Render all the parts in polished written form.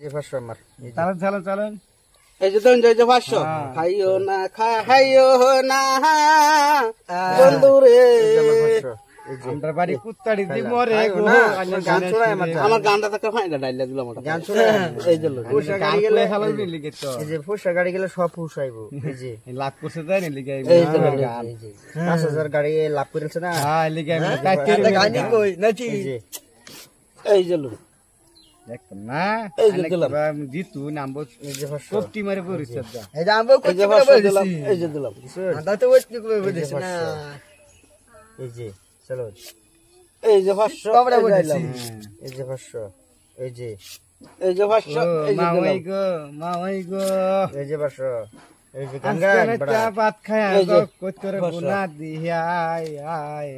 যে 500 আমার চালান চালান এই যে দেন যে 500 খাইও না খাইও না বন্ধু রে আমরা বাড়ি কুত্তাড়ি দি মরে গো গান শোনায় আমার গানটা তো ফাইনা ডাইলা দিলাম ওটা গান শোনায় এই যে লোক পোষা গাড়ি গেলে খেলার লিগে তো এই যে পোষা গাড়ি গেলে সব পুষাইবো এই যে লাভ করছে তাই না লিগে এই যে এই যে 5000 গাড়ি লাভ করেছে না হ্যাঁ লিগে আমি কাটতে গানি কই নাচি এই যে লোক দেখ না এই যে দিলাম জিতু নামবো এই যে 500 কোপটি মারে পরিচয় দা এই যে আমবো এই যে কত 500 দিলাম এই যে দিলাম আদা তো ওই কি বলেছ না এই যে চলো এই যে 500 আমরা বলেছি এই যে 500 এই যে 500 এই যে মাওয়াই দিলাম গো এই যে 500 এই যে গঙ্গা চা ভাত খায় এই যে কত করে গুনা দিয়া আয় আয়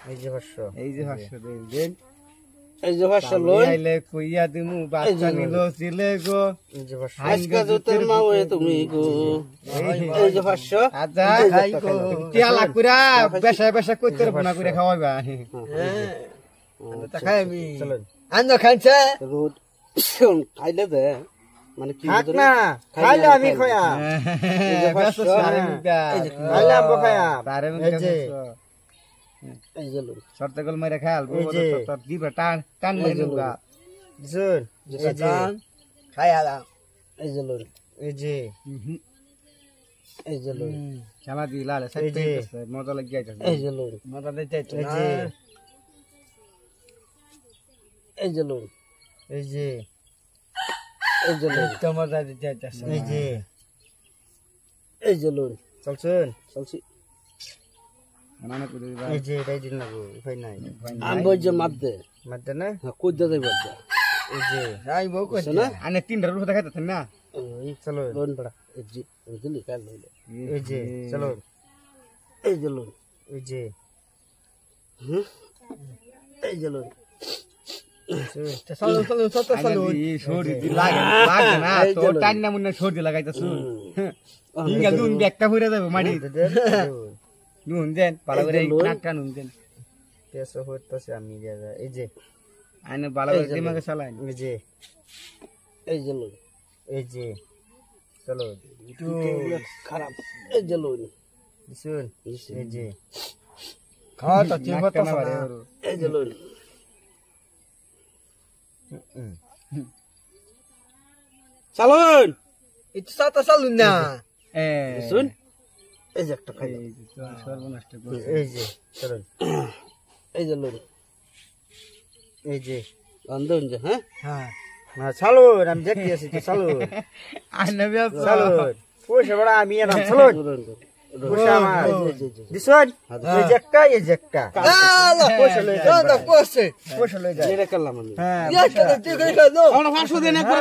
এই যে 500 এই যে 500 দেন এই যে 500 লই আইলে কইয়া দিমু বাচ্চা নিলো ছিলে গো এই যে 500 আজকে জুতের মাওয়ে তুমি গো এই যে 500 আজা খাই গো টিয়া লাকুরা বেশা বেশা কইতে না করে খাওয়াইবা তা খাই আমি চলো আনো খাইছে রোদ খাইলে দে মানে কি থাক না খাইলে আমি খয়া এই যে 500 খাইলে আমবো খয়া তারে এই যে এই যে লোক সরতে গল মেরে খাল এই যে তোর দিবা টান টান লইনুগা শুন এই যে খায়া দাও এই যে লোক এই যে এই যে লোক খেলা দিলা লে এই যে মজা লাগি যাইতাছে এই যে লোক মজা দিতে এই যে এই যে লোক এই যে এই যে লোক তো মজা দিতে যাইতাছে এই যে এই যে লোক চলছুন চলছি নানা করে দিবা এই যে এটাই দিন লাগো উপায় নাই আমি বই যে মাপ দে মারতে না কই দে দেব এই যে রাই বউ কইছে না আনে তিন রুপে দেখাইতাছেন না এই চলো লোন পড়া এই যে দিলি কাল লইলে এই যে চলো এই যে লোন এই যে এই যে লোন চলো চলো চলো চলো সর্দি দি লাগে লাগে না তো টান না মুন্না সর্দি লাগাইতাছ ইঙ্গা দুন ব্যাগটা হইরা যাবে মাটি নুন দেন ভালো করে নাকটা নুন দেন পেছো হইতাছে আমি জায়গা এই যে আনে ভালো করে দিমাগে চালান এই যে এই যে লোন এই যে চলো একটু খারাপ এই যে লোন শুন এই যে খাওয়া তো ঠিক হতো না এই যে লোন চালুন এটা সাতা চালুন না এ শুন এই যে একটা খাই সর্বনষ্ট এই যে চলুন এই যে লোন এই যে আন্দন যে হ্যাঁ হ্যাঁ না চালুন আমি দেখতে আছি তো চালুন আনে চালুন পয়সা বড় আমি এলাম চালুন পয়সা আমার দিছুন এই যে একটা পয়সা লই যা পয়সা লই যা এটা করলাম আমি হ্যাঁ আমরা 500 দিন একবার